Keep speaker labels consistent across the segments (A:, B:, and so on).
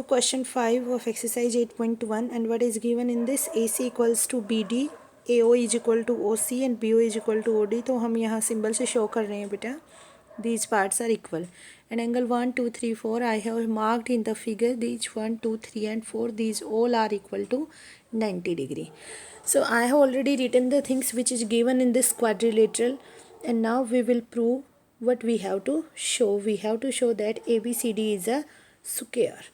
A: Question 5 of exercise 8.1, and what is given in this, AC equals to BD, AO is equal to OC and BO is equal to OD. तो हम यहाँ symbol से show कर रहे हैं बेटा, these parts are equal, and angle 1 2 3 4 I have marked in the figure, these 1 2 3 and 4, these all are equal to 90 degree. So I have already written the things which is given in this quadrilateral, and now we will prove what we have to show. We have to show that ABCD is a square.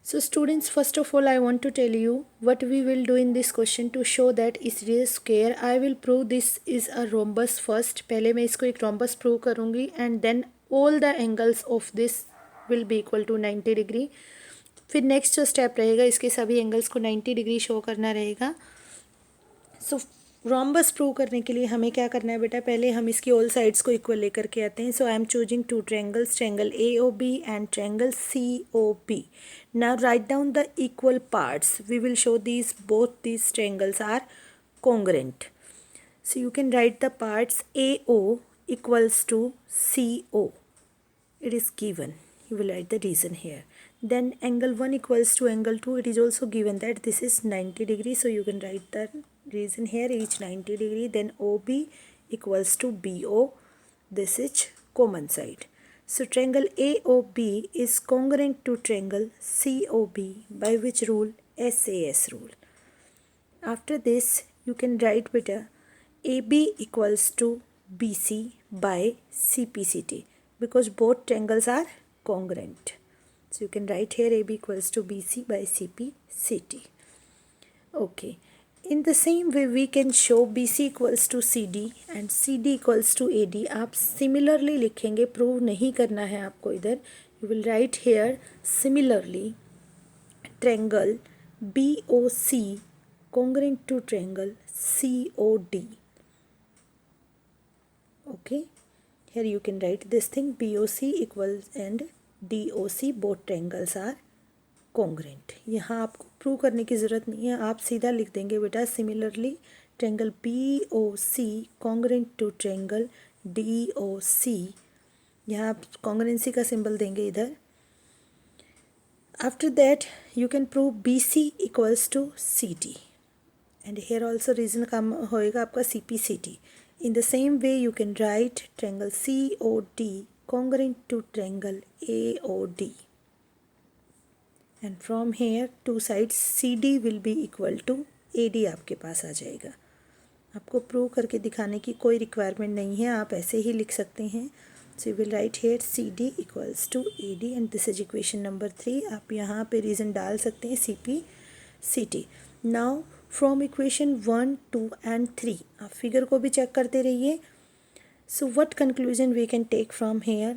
A: So students, first of all I want to tell you what we will do in this question to show that it is a square. I will prove this is a rhombus first. पहले मैं इसको एक rhombus prove करूँगी, and then all the angles of this will be equal to 90 degree. फिर next जो step रहेगा, इसके सभी एंगल्स को 90 डिग्री शो करना रहेगा. सो रोम्बस प्रूव करने के लिए हमें क्या करना है बेटा, पहले हम इसकी ऑल साइड्स को इक्वल लेकर के आते हैं. So I am choosing two triangles, triangle AOB and triangle COP. Now write down the equal parts. We will show these both these triangles are congruent. So you can write the parts AO equals to CO. It is given. You will write the reason here. Then angle 1 equals to angle 2. It is also given that this is 90 degree. So you can write the reason here, each 90 degree. Then OB equals to BO. This is common side. So triangle AOB is congruent to triangle COB, by which rule? SAS rule. After this you can write better AB equals to BC by CPCT, because both triangles are congruent. So you can write here AB equals to BC by CPCT. Okay. In the same way we can show BC equals to CD and CD equals to AD. आप similarly लिखेंगे, prove नहीं करना है आपको इधर. You will write here similarly triangle BOC congruent to triangle COD. Okay, here you can write this thing, BOC equals and DOC, both triangles are congruent. यहाँ आपको prove करने की ज़रूरत नहीं है, आप सीधा लिख देंगे बेटा similarly triangle BOC congruent to triangle DOC. यहाँ आप कॉन्ग्रुएंसी का सिंबल देंगे इधर. After that you can prove BC equals to CD, and here also reason काम होएगा आपका CPCT. In the same way you can write triangle COD congruent to triangle AOD, and from here two sides CD will be equal to AD आपके पास आ जाएगा. आपको prove करके दिखाने की कोई रिक्वायरमेंट नहीं है, आप ऐसे ही लिख सकते हैं. So you will write here CD equals to AD, and this is equation number 3. आप यहाँ पे रीज़न डाल सकते हैं CPCT. Now from equation 1, 2 and 3 आप फिगर को भी चेक करते रहिए. So what conclusion we can take from here?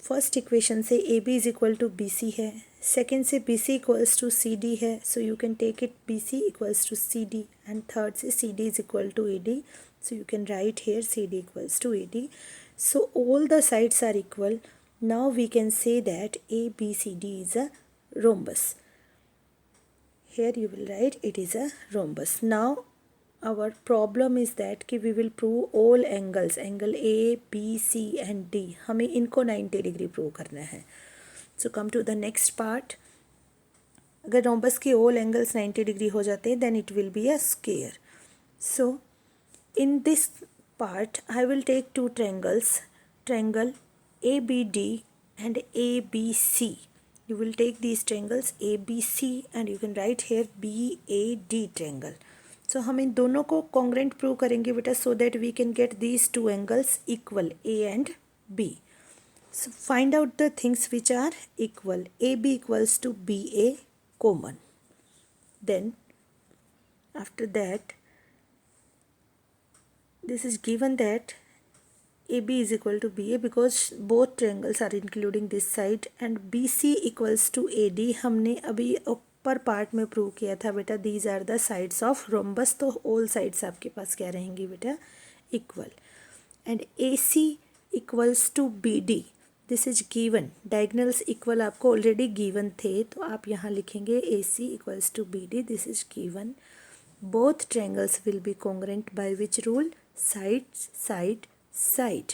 A: First equation से AB is equal to BC है, सेकेंड से BC इक्वल्स टू CD है, so you can take it BC equals to CD, and third से CD is equal to AD, so you can write here CD equals to AD. So all the sides are equal. Now we can say that ABCD is a rhombus. Here you will write it is a rhombus. Now our problem is that कि we will prove all angles, angle A, B, C and D. हमें इनको 90 degree prove करना है. So come to the next part. अगर rhombus के all angles 90 degree हो जाते हैं then it will be a square. So in this part I will take two triangles, triangle ABD and ABC. You will take these triangles ABC and you can write here BAD triangle. So हम इन दोनों को congruent prove करेंगे बेटा, so that we can get these two angles equal, A and B. So find out the things which are equal. AB equals to BA common. Then after that this is given that AB is equal to BA because both triangles are including this side, and BC equals to AD हमने अभी ऊपर part में prove किया था बेटा. These are the sides of rhombus. तो all sides आपके पास क्या रहेंगी बेटा, equal. And AC equals to BD, this is given. Diagonals equal आपको ऑलरेडी गिवन थे, तो आप यहाँ लिखेंगे AC equals to BD, this is given. Both triangles will be congruent by which rule, side side side.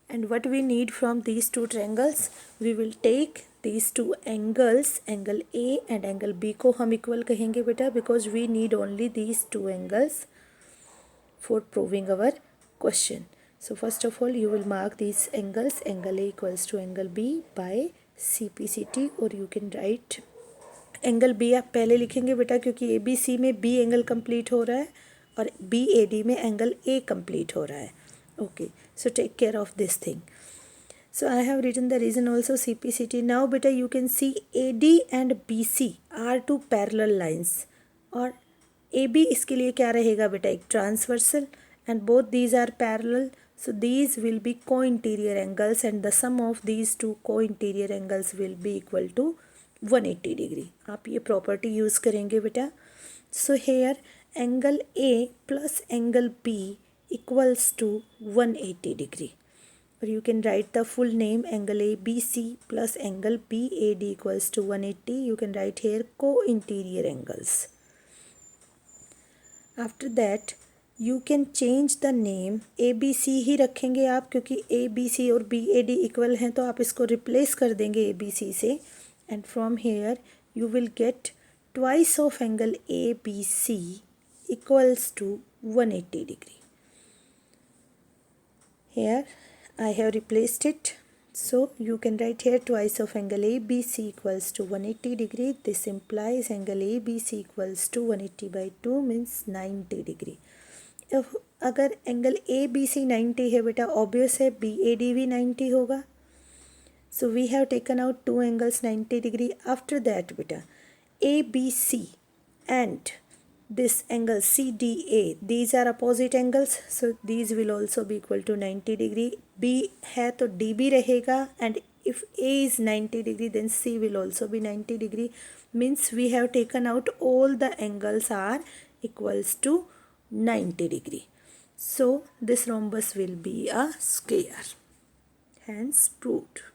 A: And what we need from these two triangles, we will take these two angles, angle A and angle B को हम equal कहेंगे बेटा, because we need only these two angles for proving our question. So first of all you will mark these angles, angle A equals to angle B by CPCT, और you can write angle B आप पहले लिखेंगे बेटा क्योंकि A B C में B angle complete हो रहा है और बी ए डी में एंगल ए कंप्लीट हो रहा है. Okay, so take care of this thing. So I have written the reason also CPCT. Now beta you can see AD and BC are two parallel lines, और AB इसके लिए क्या रहेगा बेटा, एक transversal, and both these are parallel, so these will be co-interior angles and the sum of these two co-interior angles will be equal to 180 degree. आप ये property use करेंगे बेटा. So here angle A plus angle B equals to 180 degree. Or you can write the full name, angle ABC plus angle BAD equals to 180. You can write here co-interior angles. After that you can change the name. ABC ही रखेंगे आप क्योंकि ABC और BAD equal हैं, तो आप इसको replace कर देंगे ABC से, and from here you will get twice of angle ABC equals to 180 degree. Here I have replaced it, so you can write here twice of angle ABC equals to 180 degree. This implies angle ABC equals to 180 by 2 means 90 degree. if अगर angle ABC 90 है बेटा, obvious है BAD भी 90 होगा. So we have taken out two angles 90 degree. After that beta ABC and this angle CDA, these are opposite angles, so these will also be equal to 90 degree. B है तो D भी रहेगा, and if A is 90 degree then C will also be 90 degree, means we have taken out all the angles are equals to 90 degree. So this rhombus will be a square, hence proved.